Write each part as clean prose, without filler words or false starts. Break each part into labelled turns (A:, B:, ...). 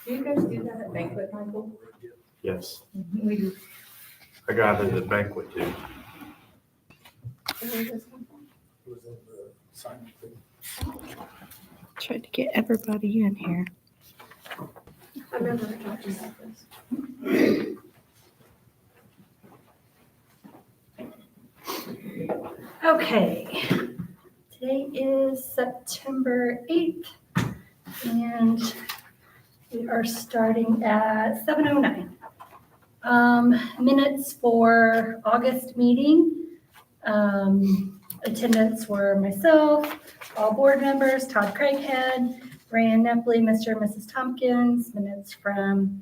A: Do you guys do that at banquet, Michael?
B: Yes,
A: We do.
B: I got it at the banquet too.
A: Where does this come from?
C: It was in the sign thing.
D: Tried to get everybody in here.
A: I remember talking about this. Okay, today is September 8th, and we are starting at 7:09. Minutes for August meeting. Attendance were myself, all board members, Todd Craighead, Rand Nepley, Mr. and Mrs. Tompkins. Minutes from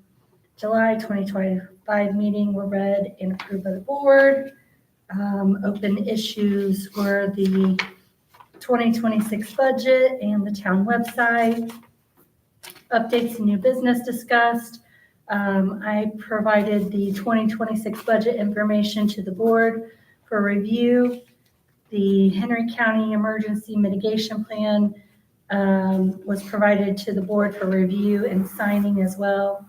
A: July 2025 meeting were read and approved by the board. Open issues were the 2026 budget and the town website. Updates and new business discussed. I provided the 2026 budget information to the board for review. The Henry County Emergency Mitigation Plan was provided to the board for review and signing as well.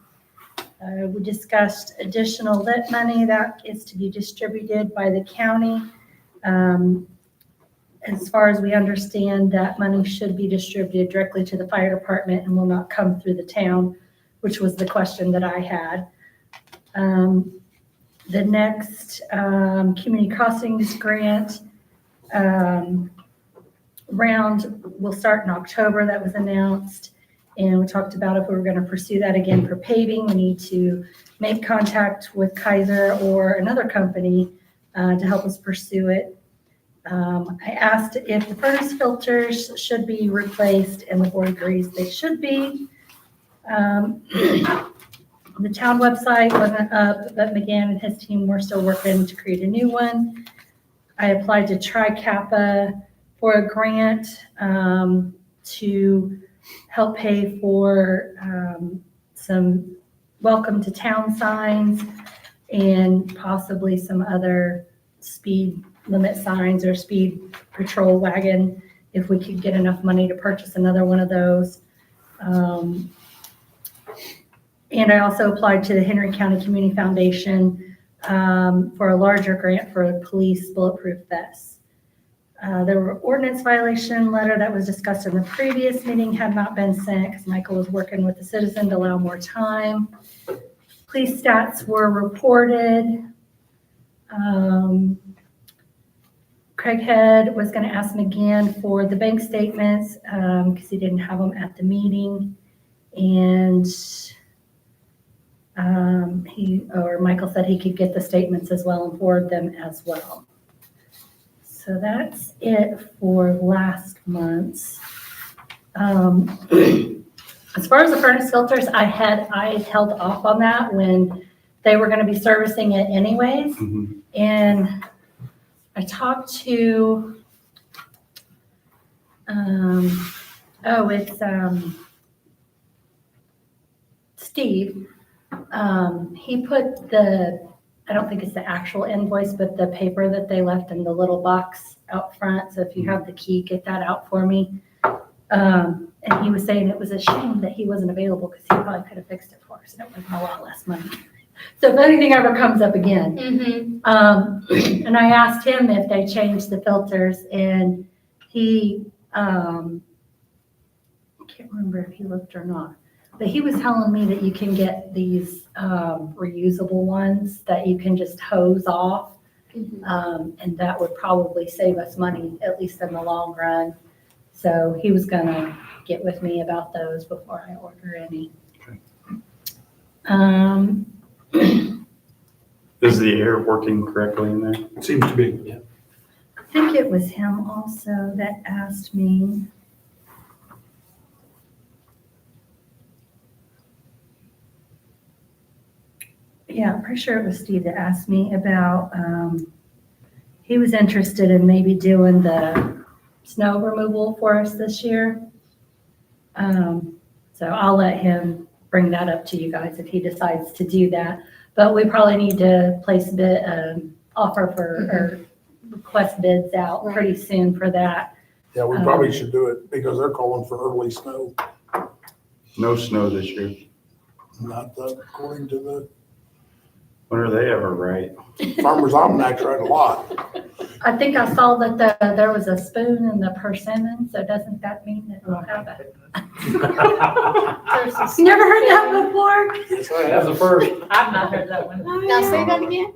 A: We discussed additional lit money that is to be distributed by the county. As far as we understand, that money should be distributed directly to the fire department and will not come through the town, which was the question that I had. The next community crossings grant round will start in October. That was announced. And we talked about if we were going to pursue that again for paving, we need to make contact with Kaiser or another company to help us pursue it. I asked if the furnace filters should be replaced, and the board agrees they should be. The town website wasn't up, but McGann and his team were still working to create a new one. I applied to Tri-Kappa for a grant to help pay for some welcome to town signs and possibly some other speed limit signs or speed patrol wagon, if we could get enough money to purchase another one of those. And I also applied to the Henry County Community Foundation for a larger grant for police bulletproof vests. There were ordinance violation letter that was discussed in the previous meeting had not been sent because Michael was working with the citizen to allow more time. Police stats were reported. Craighead was going to ask McGann for the bank statements because he didn't have them at the meeting. And Michael said he could get the statements as well and forward them as well. So that's it for last month's. As far as the furnace filters, I held off on that when they were going to be servicing it anyways.
B: Mhm.
D: And I talked to, Steve. He put I don't think it's the actual invoice, but the paper that they left in the little box out front. So if you have the key, get that out for me. And he was saying it was a shame that he wasn't available because he probably could have fixed it for us and it would have been a lot less money. So if anything ever comes up again. And I asked him if they changed the filters, and he, I can't remember if he looked or not. But he was telling me that you can get these reusable ones that you can just hose off. And that would probably save us money, at least in the long run. So he was going to get with me about those before I order any.
B: Okay. Is the air working correctly in there?
C: It seems to be, yeah.
D: I think it was him also that asked me. Yeah, I'm pretty sure it was Steve that asked me about, he was interested in maybe doing the snow removal for us this year. So I'll let him bring that up to you guys if he decides to do that. But we probably need to place a offer for, or request bids out pretty soon for that.
C: Yeah, we probably should do it because they're calling for early snow.
B: No snow this year.
C: Not the, according to
B: When are they ever right?
C: the Farmer's Almanac, right, a lot.
D: I think I saw that there was a spoon in the persimmon, so doesn't that mean that we'll have it? You never heard that before?
C: Yes, I
E: That's
C: have.
E: the first.
F: I've not heard that one.
G: Now say that again?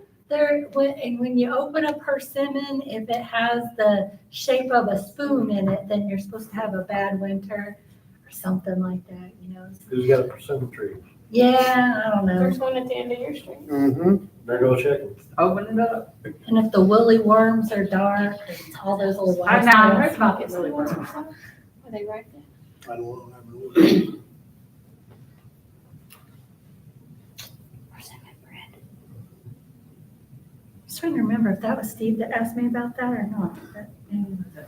D: When you open a persimmon, if it has the shape of a spoon in it, then you're supposed to have a bad winter or something like that, you know?
E: Who's got a persimmon tree?
D: Yeah, I don't know.
G: There's one at the end of your street.
C: Mm-hmm.
E: There goes chicken.
F: Open it up.
D: And if the woolly worms are dark, and all those little
F: I
D: white
F: know, I
D: spots.
F: heard about this really well.
G: Are they right there?
C: I don't know, I haven't looked.
G: Persimmon bread.
D: I was trying to remember if that was Steve that asked me about that or not. That maybe was it.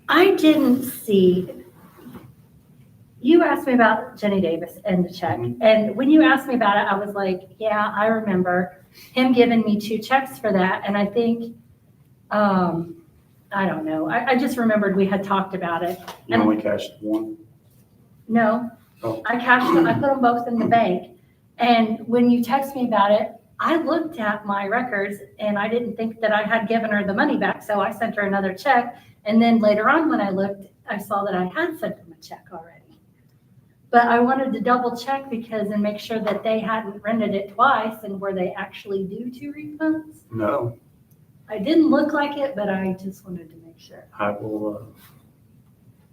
D: I didn't see, you asked me about Jenny Davis and the check. And when you asked me about it, I was like, yeah, I remember him giving me 2 checks for that. And I think, I don't know. I just remembered we had talked about it.
B: You only cashed one?
D: No,
B: Oh.
D: I cashed them, I put them both in the bank. And when you text me about it, I looked at my records and I didn't think that I had given her the money back. So I sent her another check. And then later on, when I looked, I saw that I had sent them a check already. But I wanted to double check and make sure that they hadn't rented it twice and were they actually due 2 refunds?
B: No,
D: I didn't look like it, but I just wanted to make sure.
B: I will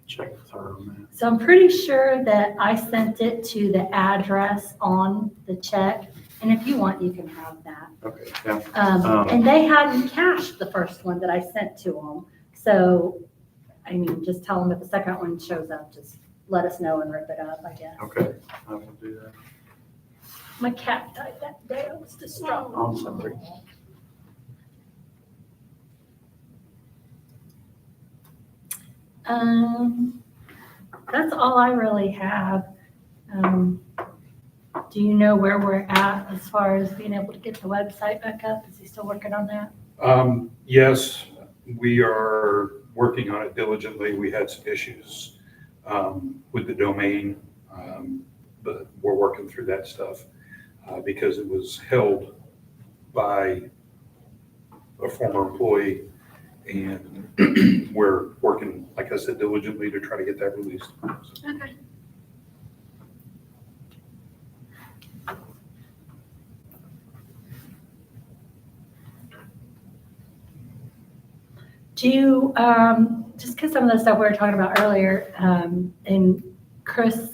B: check with her on
D: So I'm pretty sure that I sent it to the address on the check. And if you want, you can have that.
B: that. Okay, yeah.
D: And they hadn't cashed the first one that I sent to them. So, I mean, just tell them if the second one shows up, just let us know and rip it up, I guess.
B: Okay, I will do that.
D: My cat died that day. I was distraught.
B: I'm sorry.
D: That's all I really have. Do you know where we're at as far as being able to get the website back up? Is he still working on that?
H: Yes, we are working on it diligently. We had some issues with the domain, but we're working through that stuff because it was held by a former employee, and we're working, like I said, diligently to try to get that released. So,
D: Okay. Do you, just because some of the stuff we were talking about earlier, and Chris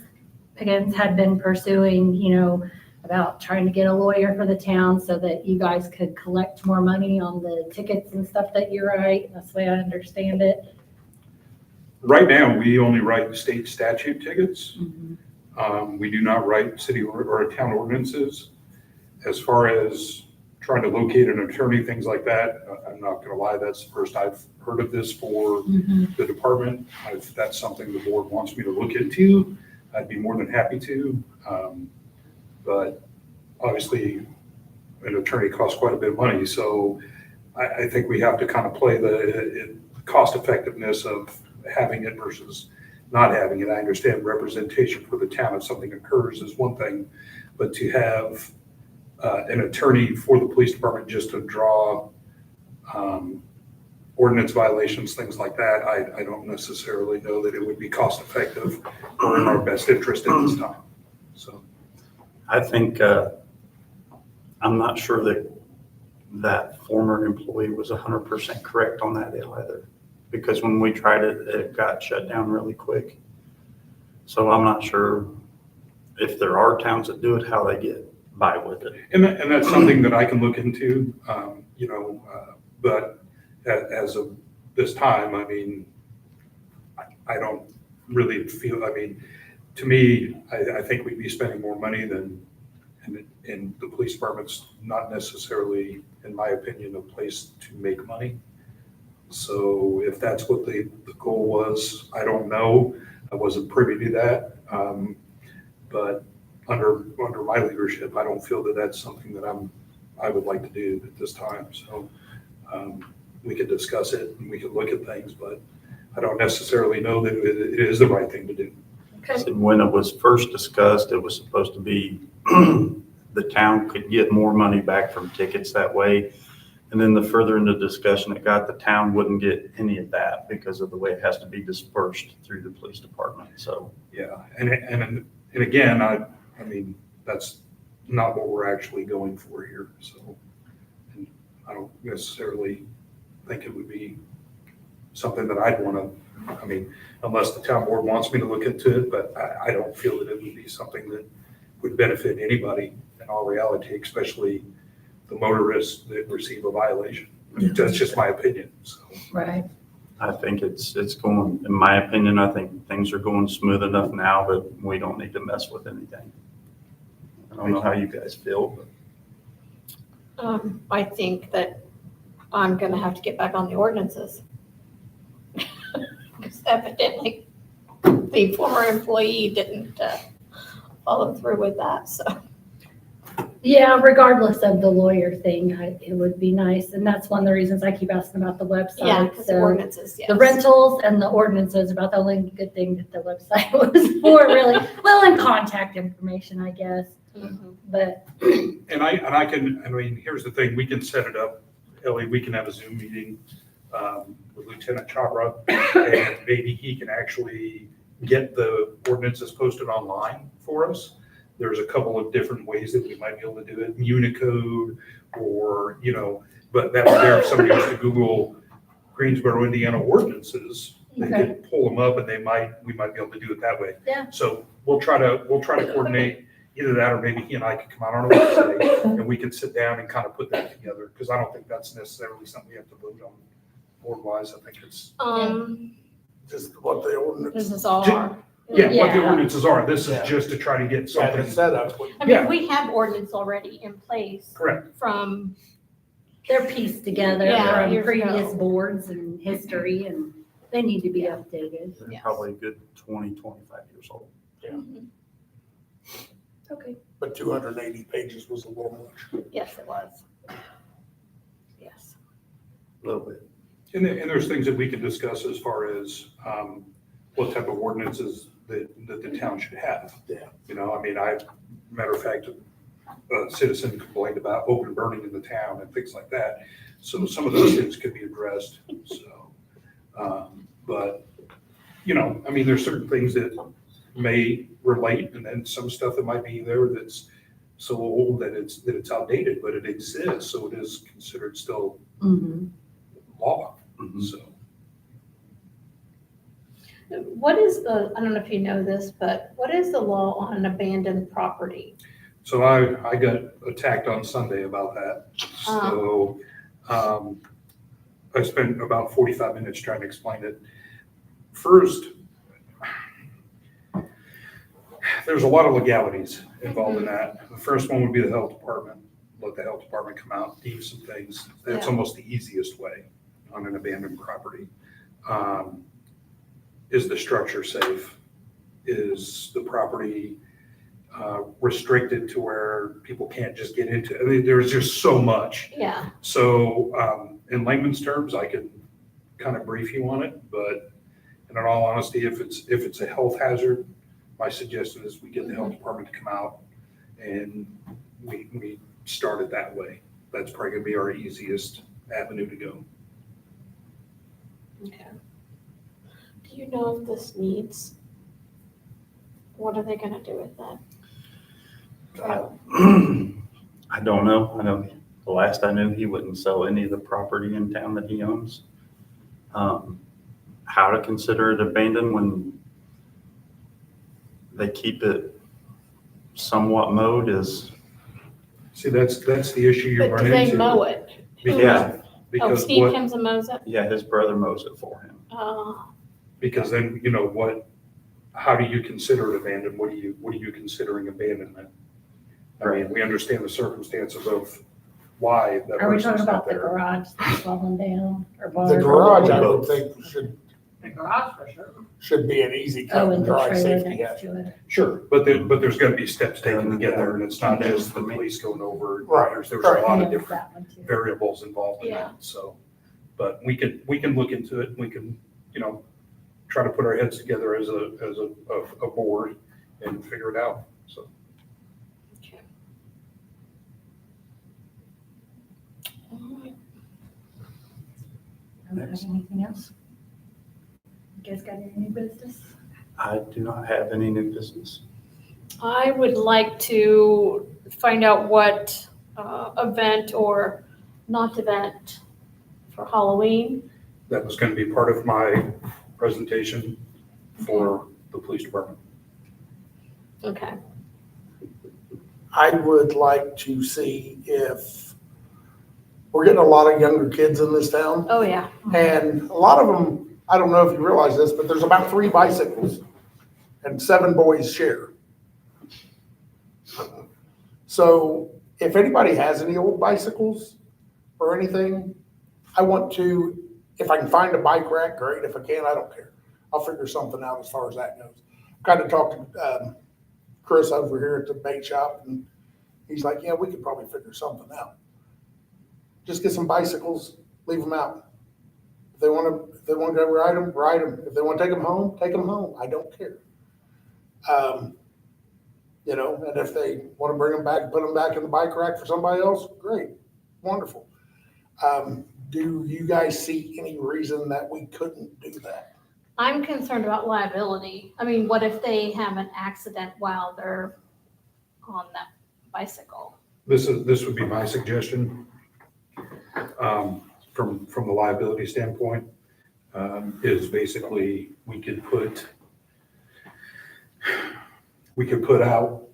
D: Piggins had been pursuing, about trying to get a lawyer for the town so that you guys could collect more money on the tickets and stuff that you write. That's the way I understand it.
H: Right now, we only write state statute tickets. We do not write city or town ordinances. As far as trying to locate an attorney, things like that, I'm not gonna lie, that's the first I've heard of this for the department. If that's something the board wants me to look into, I'd be more than happy to. But obviously, an attorney costs quite a bit of money, so I think we have to kind of play the cost effectiveness of having it versus not having it. I understand representation for the town if something occurs is one thing, but to have an attorney for the police department just to draw ordinance violations, things like that, I don't necessarily know that it would be cost effective or in our best interest at this time. So
B: I think, I'm not sure that former employee was 100% correct on that either. Because when we tried it, it got shut down really quick. So I'm not sure if there are towns that do it, how they get by with it.
H: And that's something that I can look into, but as of this time, I mean, I don't really feel, to me, I think we'd be spending more money than, and the police department's not necessarily, in my opinion, a place to make money. So if that's what the goal was, I don't know. I wasn't privy to that. But under my leadership, I don't feel that that's something that I would like to do at this time. So we could discuss it and we could look at things, but I don't necessarily know that it is the right thing to do.
A: Okay.
B: When it was first discussed, it was supposed to be the town could get more money back from tickets that way. And then the further into discussion it got, the town wouldn't get any of that because of the way it has to be dispersed through the police department. So
H: Yeah, and again, I mean, that's not what we're actually going for here, so. And I don't necessarily think it would be something that I'd want to, I mean, unless the town board wants me to look into it, but I don't feel that it would be something that would benefit anybody in all reality, especially the motorists that receive a violation. That's just my opinion, so.
A: Right.
B: I think it's going, in my opinion, I think things are going smooth enough now that we don't need to mess with anything. I don't know how you guys feel, but
G: I think that I'm gonna have to get back on the ordinances. Because evidently, the former employee didn't follow through with that, so.
A: Yeah, regardless of the lawyer thing, it would be nice. And that's one of the reasons I keep asking about the website.
G: Yeah, because the
A: So
G: ordinances, yes.
A: the rentals and the ordinances about the only good thing that the website was for, really. Well, and contact information, I guess.
G: Mhm.
A: But
H: And I mean, here's the thing, we can set it up, Ellie, we can have a Zoom meeting with Lieutenant Chabra, and maybe he can actually get the ordinances posted online for us. There's a couple of different ways that we might be able to do it, Unicode, or, but that would there, if somebody was to Google Greensboro, Indiana ordinances, they could pull them up and we might be able to do it that way.
A: Yeah.
H: So we'll try to coordinate either that, or maybe he and I could come out on our website and we could sit down and kind of put that together, because I don't think that's necessarily something we have to vote on board-wise. I think it's,
C: Just what the ordinance.
G: This is all
H: Ju-
G: our.
H: what the
A: Yeah.
H: ordinances are. This is
C: Yeah.
H: just to try to get
C: Yeah,
H: something.
C: the setup.
G: I
H: Yeah.
G: mean, we have ordinance already in place
H: Correct.
G: from,
A: they're pieced together
G: Yeah,
A: from
G: years
A: previous
G: ago.
A: boards and history, and they need to be updated.
B: they're
G: Yes.
B: probably a good 20, 25 years old.
A: Okay.
C: But 280 pages was a little much.
G: yes, it was. Yes.
B: A little bit.
H: And there's things that we can discuss as far as what type of ordinances that the town should have.
C: Yeah.
H: I mean, matter of fact, a citizen complained about open burning in the town and things like that. So some of those things could be addressed, so. But, I mean, there's certain things that may relate, and then some stuff that might be there that's so old that it's outdated, but it exists, so it is considered still
A: Mhm.
H: law,
B: Mhm.
H: so.
G: What is I don't know if you know this, but what is the law on abandoned property?
H: So I got attacked on Sunday about that. So I spent about 45 minutes trying to explain it. First, there's a lot of legalities involved in that. The first one would be the health department. Let the health department come out, deem some things. That's
G: Yeah.
H: almost the easiest way on an abandoned property. Is the structure safe? Is the property restricted to where people can't just get into it? I mean, there's just so much.
G: Yeah,
H: So in layman's terms, I can kind of brief you on it, but in all honesty, if it's a health hazard, my suggestion is we get the health department to come out and we start it that way. That's probably gonna be our easiest avenue to go.
G: okay. Do you know if this needs, what are they gonna do with that?
B: I don't know. The last I knew, he wouldn't sell any of the property in town that he owns. How to consider it abandoned when they keep it somewhat mowed is,
H: See, that's the issue you
G: But
H: run
G: do
H: into.
G: they mow it? Who
B: Yeah.
G: mows- Oh,
H: Because
G: Steve
H: what,
G: comes and mows it?
B: yeah, his brother mows it for him.
H: because then, how do you consider it abandoned? What are you considering abandonment? I mean, we understand the circumstances of why that
A: Are we
H: person's
A: talking
H: not
A: about the
H: there.
A: garage that's falling down or
C: The garage, I don't think should
F: The garage for sure.
C: Should be an easy
D: Oh,
C: cut
D: and
C: and
D: the
C: dry
D: trailer
C: safety
D: next
C: hazard.
D: to it.
H: Sure, but there's gotta be steps taken to get there, and it's not just the police going over.
C: Right,
H: There's
C: right.
H: a lot
D: Yeah,
H: of different
D: that one too.
H: variables involved in
G: Yeah.
H: that, so. But we can look into it, we can, try to put our heads together as a board and figure it out, so.
G: Okay. Alright.
D: Don't have anything else? You guys got any new business?
B: I do not have any new business.
G: I would like to find out what event or not event for Halloween.
H: That was gonna be part of my presentation for the police department.
G: Okay.
C: I would like to see if, we're getting a lot of younger kids in this town,
G: Oh, yeah.
C: and a lot of them, I don't know if you realize this, but there's about 3 bicycles, and 7 boys share. So if anybody has any old bicycles or anything, I want to, if I can find a bike rack, great. If I can't, I don't care. I'll figure something out as far as that goes. Kind of talked to Chris over here at the bait shop, and he's like, yeah, we could probably figure something out. Just get some bicycles, leave them out. If they want to go ride them, ride them. If they want to take them home, take them home. I don't care. And if they want to bring them back, put them back in the bike rack for somebody else, great, wonderful. Do you guys see any reason that we couldn't do that?
G: I'm concerned about liability. I mean, what if they have an accident while they're on that bicycle?
H: This would be my suggestion, from the liability standpoint, is basically we could put out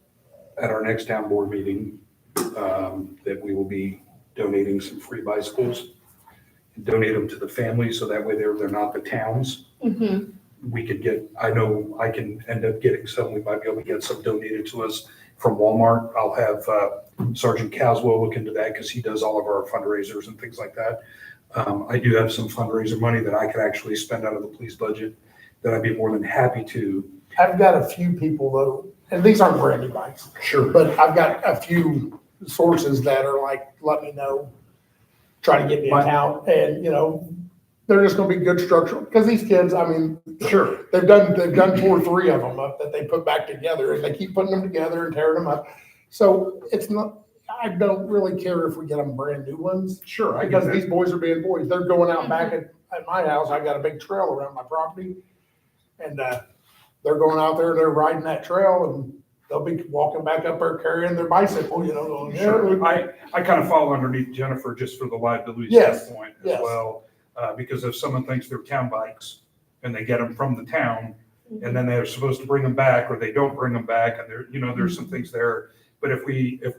H: at our next town board meeting, that we will be donating some free bicycles. Donate them to the families, so that way they're not the towns.
G: Mm-hmm.
H: We could get, I know I can end up getting some, we might be able to get some donated to us from Walmart. I'll have Sergeant Caswell look into that, because he does all of our fundraisers and things like that. I do have some fundraiser money that I could actually spend out of the police budget that I'd be more than happy to.
C: I've got a few people though, and these aren't brand new bikes,
H: Sure.
C: but I've got a few sources that are like, let me know, try to get me an account, and they're just gonna be good structural, because these kids, I mean,
H: Sure.
C: they've done 2 or 3 of them up that they put back together, and they keep putting them together and tearing them up. So it's not, I don't really care if we get them brand new ones,
H: Sure, I get
C: because
H: that.
C: these boys are being boys. They're going out back at my house. I got a big trail around my property, and they're going out there, they're riding that trail, and they'll be walking back up there carrying their bicycle, going, yeah,
H: Sure. I kind of fall underneath Jennifer just for the liability
C: Yes,
H: standpoint as
C: yes.
H: well. Because if someone thinks they're town bikes and they get them from the town, and then they're supposed to bring them back, or they don't bring them back, and there's some things there. But if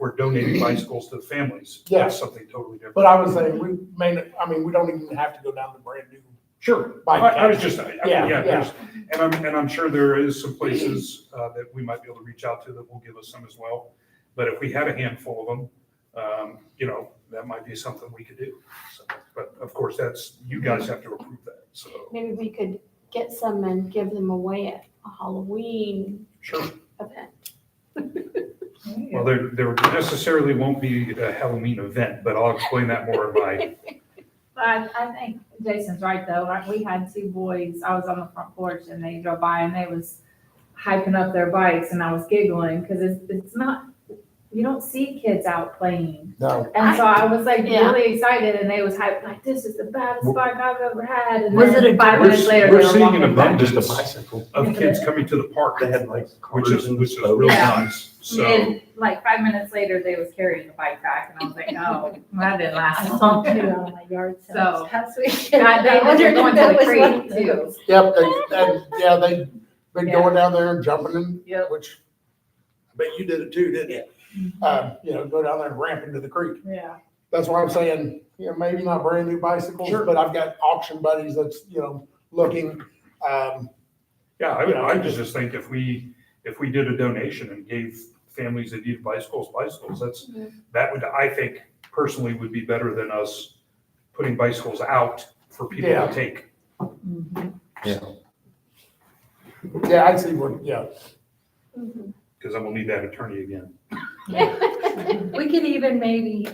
H: we're donating bicycles to the families,
C: Yeah.
H: that's something totally different.
C: But I was saying, we don't even have to go down the brand new.
H: Sure.
C: Bike
H: I was
C: path.
H: just,
C: Yeah.
H: there's, and I'm sure there is some places that we might be able to reach out to that will give us some as well. But if we had a handful of them, that might be something we could do. So, but of course, you guys have to approve that, so.
G: Maybe we could get some and give them away at a Halloween
H: Sure.
G: event.
H: Well, there necessarily won't be a Halloween event, but I'll explain that more in my,
F: I think Jason's right though. Like, we had 2 boys, I was on the front porch and they drove by and they was hyping up their bikes and I was giggling because it's not, you don't see kids out playing.
C: No.
F: And so I was like
G: Yeah.
F: really excited and they was hyped like, this is the baddest bike I've ever had. And
D: Was
F: then
D: it a
F: 5 minutes later,
H: we're
F: they were
H: seeing an
F: walking back.
H: abundance
B: Just a bicycle.
H: of kids coming to the park,
B: They had like
H: which
B: cars
H: is
B: and
H: really
F: Yeah.
H: nice, so.
F: And like 5 minutes later, they was carrying the bike back and I was like, oh, that didn't
D: I
F: last
D: saw
F: long.
D: 2 out of my yard sale
F: So-
D: this past weekend.
F: God, they
D: I wondered
F: were going
D: if
F: to
D: that
F: the
D: was
F: creek,
D: one of
F: too.
D: those.
C: Yep, they've been going down there and jumping in,
F: Yep.
C: which I bet you did it too, didn't you? Go down there and ramp into the creek.
F: Yeah.
C: That's why I'm saying, maybe not brand new bicycles,
H: Sure.
C: but I've got auction buddies that's, looking,
H: Yeah, I just think if we did a donation and gave families that need bicycles, that would, I think, personally would be better than us putting bicycles out for people
C: Yeah.
H: to take.
C: Yeah, I see what, yeah.
G: Mhm.
H: Because I'm gonna need that attorney again.
D: We could even maybe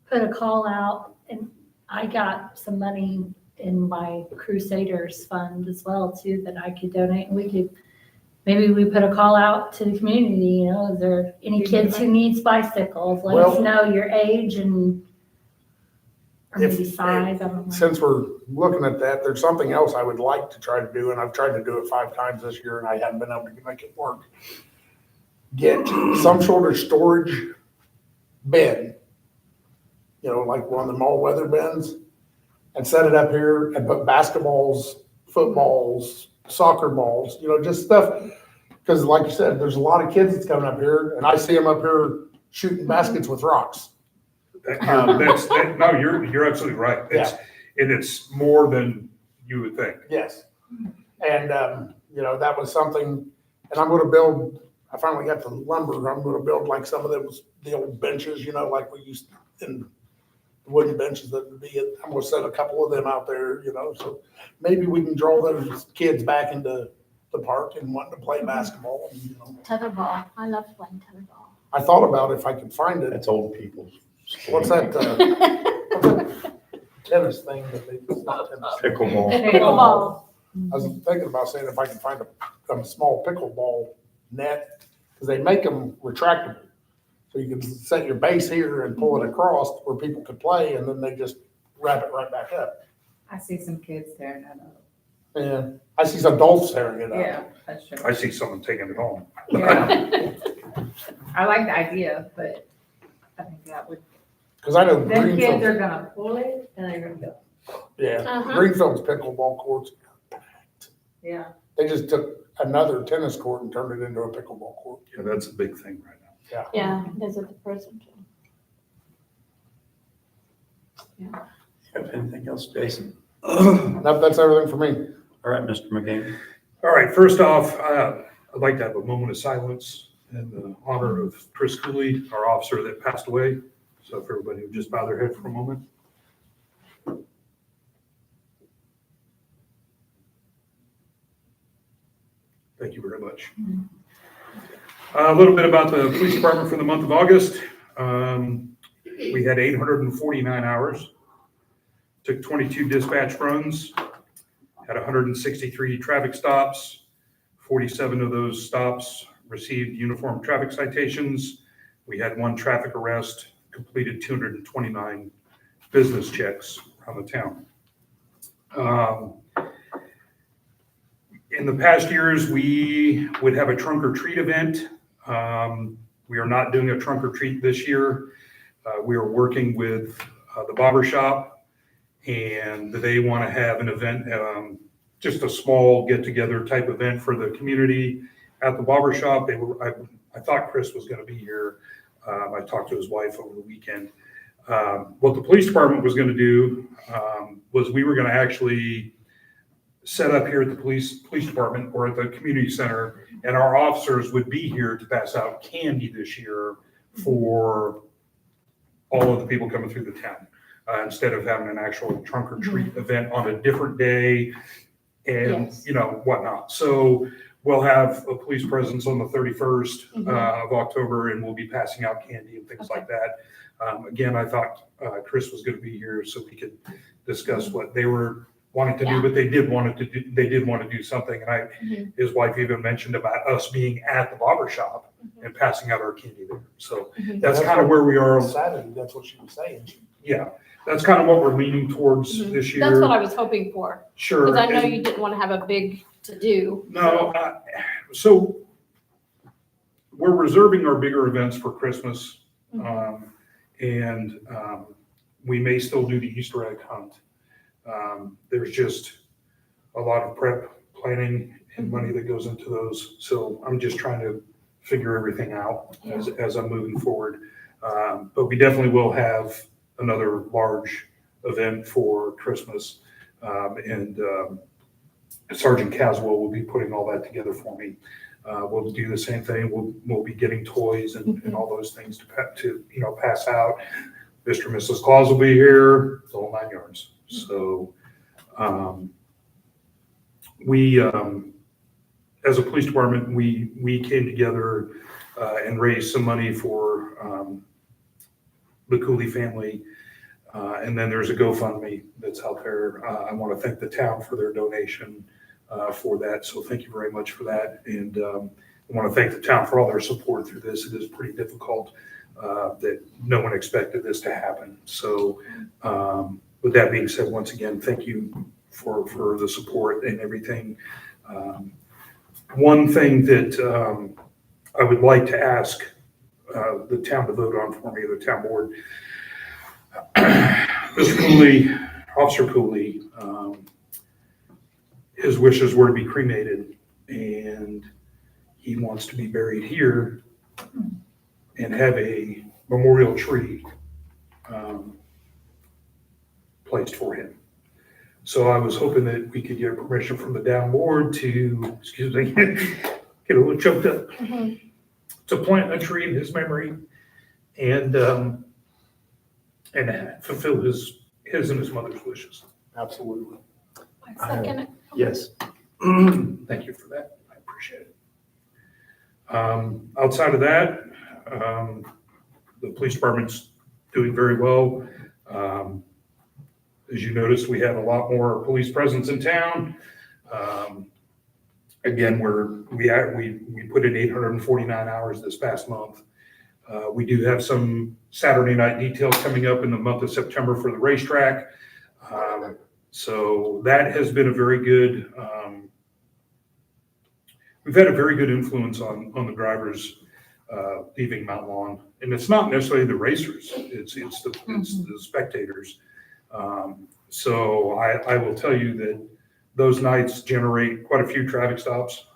D: put a call out, and I got some money in my Crusaders fund as well too, that I could donate. We could, maybe we put a call out to the community, you know, is there any kids who needs bicycles? Let us
C: Well-
D: know your age and, or
C: If-
D: maybe size, I don't know.
C: Since we're looking at that, there's something else I would like to try to do, and I've tried to do it 5 times this year, and I haven't been able to make it work. Get some sort of storage bin, you know, like one of the all weather bins, and set it up here and put basketballs, footballs, soccer balls, you know, just stuff. Because like you said, there's a lot of kids that's coming up here, and I see them up here shooting baskets with rocks.
H: No, you're absolutely right. And it's more than you would think.
C: Yes. And, you know, that was something, and I'm gonna build, I finally got the lumber, I'm gonna build like some of those, the old benches, you know, like we used in wooden benches that would be, I'm gonna set a couple of them out there, you know, so maybe we can draw those kids back into the park and wanting to play basketball, and, you know.
G: Tetherball. I love playing tetherball.
C: I thought about if I could find it,
B: That's old people's.
C: what's that tennis thing that they, it's not tennis.
B: Pickleball.
G: Pickleball.
C: I was thinking about saying if I can find a small pickleball net, because they make them retractable. So you can set your base here and pull it across where people could play, and then they just wrap it right back up.
F: I see some kids tearing that up.
C: And I see some adults tearing it up.
F: Yeah, that's true.
H: I see someone taking it home.
F: Yeah. I like the idea, but I think that would,
C: Because I know
F: them kids
C: Greenfield,
F: are gonna pull it and they're gonna go,
C: yeah,
G: Uh-huh.
C: Greenfield's pickleball courts,
F: yeah.
C: they just took another tennis court and turned it into a pickleball court.
H: Yeah, that's a big thing right now.
G: Yeah, there's at the prison too.
B: Have anything else, Jason?
C: That's everything for me.
B: All right, Mr. McGee.
H: All right, first off, I'd like to have a moment of silence in the honor of Chris Cooley, our officer that passed away. So if everybody would just bow their head for a moment. Thank you very much. A little bit about the police department for the month of August. We had 849 hours, took 22 dispatch runs, had 163 traffic stops. 47 of those stops received uniform traffic citations. We had 1 traffic arrest, completed 229 business checks around the town. In the past years, we would have a trunk or treat event. We are not doing a trunk or treat this year. We are working with the barber shop, and they want to have an event, just a small get-together type event for the community at the barber shop. I thought Chris was going to be here. I talked to his wife over the weekend. What the police department was going to do was we were going to actually set up here at the police department or at the community center, and our officers would be here to pass out candy this year for all of the people coming through the town, instead of having an actual trunk or treat event on a different day and,
G: Yes.
H: you know, whatnot. So we'll have a police presence on the 31st of October, and we'll be passing out candy and things like that. Again, I thought Chris was going to be here so we could discuss what they were wanting to do, but they did want to do something. And his wife even mentioned about us being at the barber shop and passing out our candy there. So that's kind of where we are.
C: Saturday, that's what she was saying.
H: Yeah, that's kind of what we're leaning towards this year.
G: That's what I was hoping for,
H: Sure.
G: because I know
H: and-
G: you didn't want to have a big to-do.
H: No, so we're reserving our bigger events for Christmas. And we may still do the Easter egg hunt. There's just a lot of prep planning and money that goes into those. So I'm just trying to figure everything out as I'm moving forward. But we definitely will have another large event for Christmas. And Sergeant Caswell will be putting all that together for me. We'll do the same thing. We'll be getting toys and all those things to pass out. Mr. and Mrs. Claus will be here, the whole 9 yards. So we, as a police department, we came together and raised some money for the Cooley family. And then there's a GoFundMe that's out there. I want to thank the town for their donation for that. So thank you very much for that. And I want to thank the town for all their support through this. It is pretty difficult that no one expected this to happen. So with that being said, once again, thank you for the support and everything. One thing that I would like to ask the town to vote on for me, the town board. Mr. Cooley, Officer Cooley, his wishes were to be cremated, and he wants to be buried here and have a memorial tree placed for him. So I was hoping that we could get permission from the down board to, excuse me, get a little choked up, to plant a tree in his memory and fulfill his and his mother's wishes.
C: Absolutely.
G: I second it.
B: Yes.
H: Thank you for that. I appreciate it. Outside of that, the police department's doing very well. As you noticed, we have a lot more police presence in town. Again, we put in 849 hours this past month. We do have some Saturday night details coming up in the month of September for the racetrack. So that has been a very good, we've had a very good influence on the drivers leaving Mount Lawn. And it's not necessarily the racers, it's the spectators. So I will tell you that those nights generate quite a few traffic stops.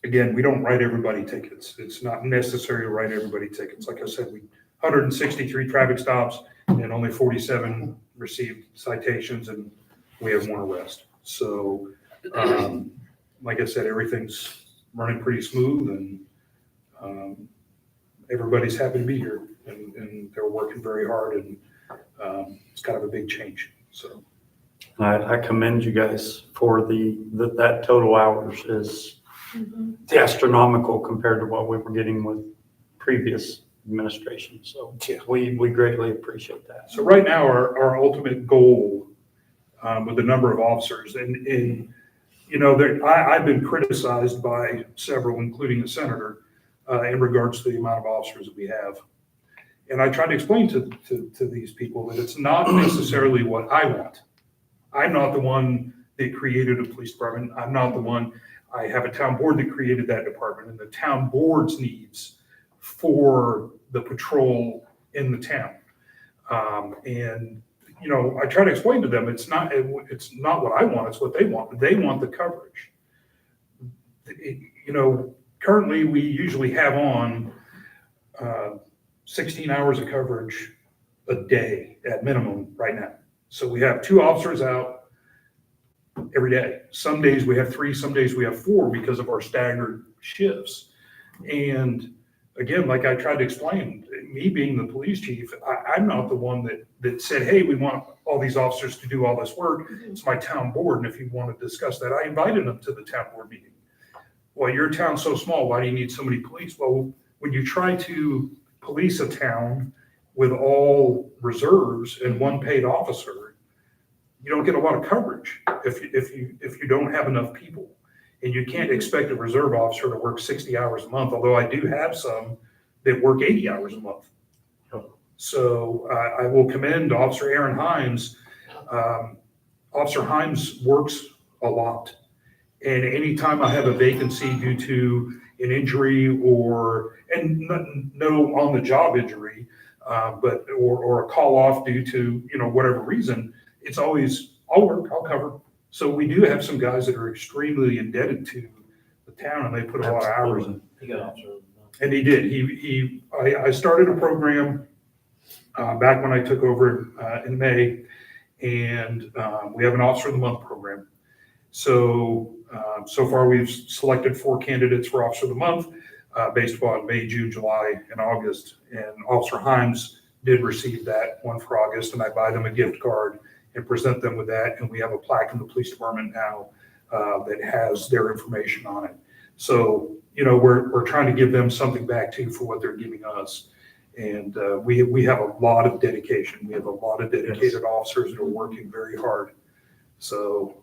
H: Again, we don't write everybody tickets. It's not necessary to write everybody tickets. Like I said, 163 traffic stops and only 47 received citations, and we have 1 arrest. So, like I said, everything's running pretty smooth, and everybody's happy to be here, and they're working very hard, and it's kind of a big change. So
B: I commend you guys for that total hours is astronomical compared to what we were getting with previous administration. So we greatly appreciate that.
H: So right now, our ultimate goal with the number of officers, and you know, I've been criticized by several, including a senator, in regards to the amount of officers that we have. And I try to explain to these people that it's not necessarily what I want. I'm not the one that created a police department. I'm not the one. I have a town board that created that department, and the town board's needs for the patrol in the town. And you know, I try to explain to them it's not what I want, it's what they want. They want the coverage. You know, currently we usually have on 16 hours of coverage a day at minimum right now. So we have 2 officers out every day. Some days we have 3, some days we have 4 because of our staggered shifts. And again, like I tried to explain, me being the police chief, I'm not the one that said, hey, we want all these officers to do all this work. It's my town board. And if you want to discuss that, I invited them to the town board meeting. Well, your town's so small, why do you need so many police? Well, when you try to police a town with all reserves and 1 paid officer, you don't get a lot of coverage if you don't have enough people. And you can't expect a reserve officer to work 60 hours a month, although I do have some that work 80 hours a month. So I will commend Officer Aaron Himes. Officer Himes works a lot. And anytime I have a vacancy due to an injury no on-the-job injury, or a call off due to, you know, whatever reason, it's always, I'll work, I'll cover. So we do have some guys that are extremely indebted to the town, and they put a lot of hours in.
E: He got officer.
H: And he did. I started a program back when I took over in May, and we have an Officer of the Month program. So far we've selected 4 candidates for Officer of the Month based upon May, June, July, and August. And Officer Himes did receive that one for August, and I buy them a gift card and present them with that. And we have a plaque in the police department now that has their information on it. So, we're trying to give them something back too for what they're giving us. And we have a lot of dedication. We have a lot of dedicated officers that are working very hard. So,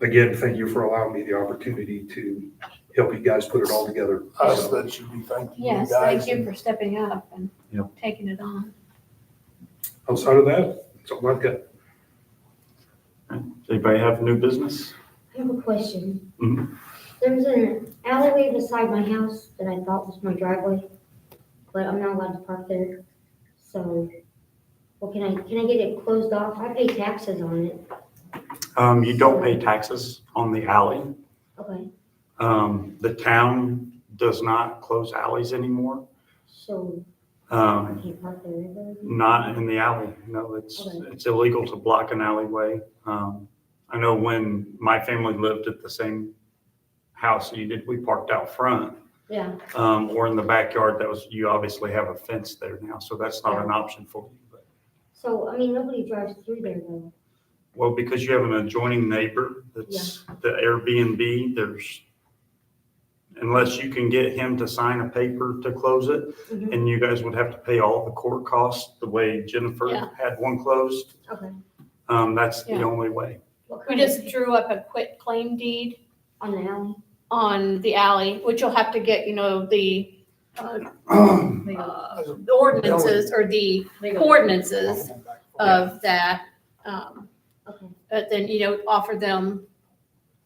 H: again, thank you for allowing me the opportunity to help you guys put it all together.
C: Us that should be thanking you
G: Yes,
C: guys.
G: thank you for stepping up and
B: Yep.
G: taking it on.
H: Outside of that, that's all I've got.
B: Anybody have new business?
I: I have a question.
B: Mhm.
I: There's an alleyway beside my house that I thought was my driveway, but I'm not allowed to park there. So, well, can I get it closed off? I pay taxes on it.
B: You don't pay taxes on the alley.
I: Okay,
B: The town does not close alleys anymore.
I: so I
B: Um,
I: can't park there ever?
B: Not in the alley. No, it's illegal to block an alleyway. I know when my family lived at the same house you did, we parked out front.
I: Yeah,
B: Or in the backyard, you obviously have a fence there now, so that's not an option for you. But,
I: so, I mean, nobody drives through there though.
B: well, because you have an adjoining neighbor that's the Airbnb, unless you can get him to sign a paper to close it,
I: Mhm.
B: and you guys would have to pay all the court costs the way Jennifer
G: Yeah.
B: had one closed.
I: Okay.
B: That's the
G: Yeah.
B: only way.
I: What
G: We
I: kind of-
G: just drew up a quit claim deed
I: On the alley?
G: on the alley, which you'll have to get, the the ordinances or the ordinances of that.
I: Okay,
G: But then, offer them,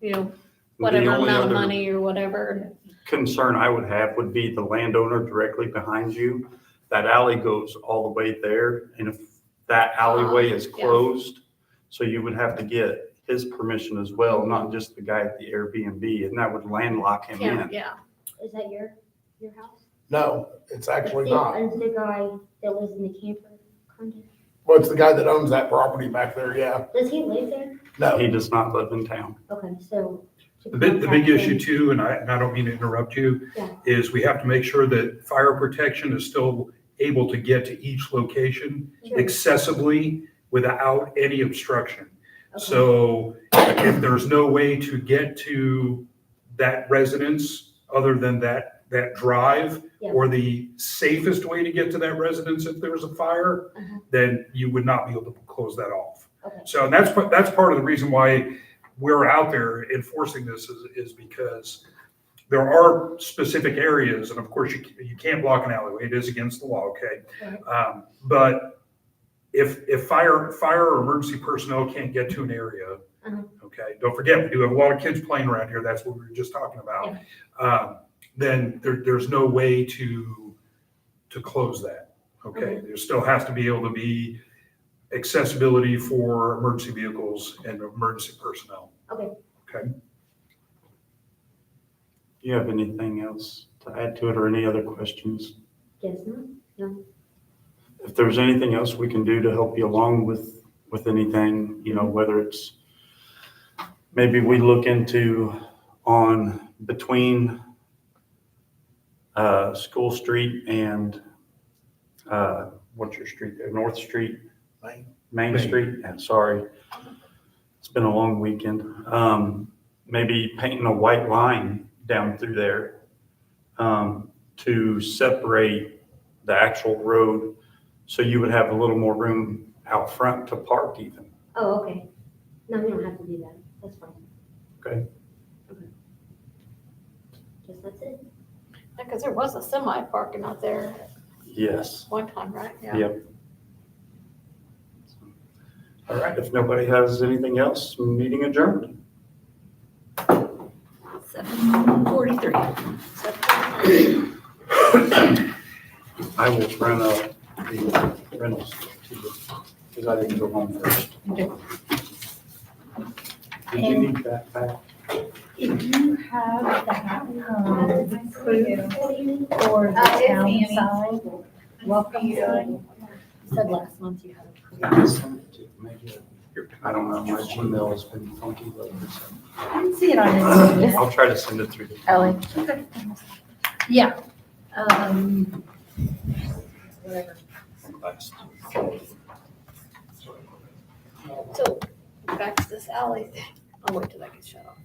G: whatever
B: The only
G: amount of
B: other
G: money or whatever.
B: concern I would have would be the landowner directly behind you. That alley goes all the way there, and if that alleyway is
G: Yeah.
B: closed, so you would have to get his permission as well, not just the guy at the Airbnb, and that would landlock him
G: Yeah,
B: in.
G: yeah.
I: is that your house?
C: No, it's actually not.
I: It's the guy that lives in the camper condo.
C: Well, it's the guy that owns that property back there, yeah.
I: Does he live there?
C: No,
B: He does not live in town.
I: Okay, so. to
H: The big
I: contact
H: issue
I: him-
H: too, and I don't mean to interrupt you,
I: Yeah.
H: is we have to make sure that fire protection is still able to get to each location
I: Sure.
H: accessibly without any obstruction.
I: Okay.
H: So if there's no way to get to that residence other than that drive,
I: Yeah.
H: or the safest way to get to that residence if there's a fire,
I: Uh-huh.
H: then you would not be able to close that off.
I: Okay.
H: So that's part of the reason why we're out there enforcing this is because there are specific areas, and of course you can't block an alleyway, it is against the law, okay?
I: Right.
H: But if fire or emergency personnel can't get to an area,
I: Uh-huh.
H: okay, don't forget, we do have a lot of kids playing around here, that's what we were just talking about. Then there's no way to close that, okay? There still has to be able to be accessibility for emergency vehicles and emergency personnel.
I: Okay.
H: Okay.
B: Do you have anything else to add to it or any other questions?
I: Guess not.
B: If there's anything else we can do to help you along with anything, whether it's maybe we look into on between School Street and what's your street there? North Street? Main Street? Yeah, sorry. It's been a long weekend. Maybe painting a white line down through there to separate the actual road, so you would have a little more room out front to park even.
I: Oh, okay. No, we don't have to do that. That's fine.
B: Okay.
I: Guess that's it.
G: Because there was a semi parking out there
B: Yes.
G: one time, right? Yeah.
B: Yep. All right, if nobody has anything else, meeting adjourned.
A: 7:43.
B: I will run up the rentals to you, because I didn't go home first. Did you need that back?
A: If you have that, proof or the town sign, welcome sign, said last month you had a proof.
B: I sent it to you. Maybe I don't know, my Gmail has been funky lately. So
A: I didn't see it on Instagram.
B: I'll try to send it through.
A: Ellie. Yeah. Whatever.
B: Last.
J: So back to this alley thing. I'll wait till that gets shut off.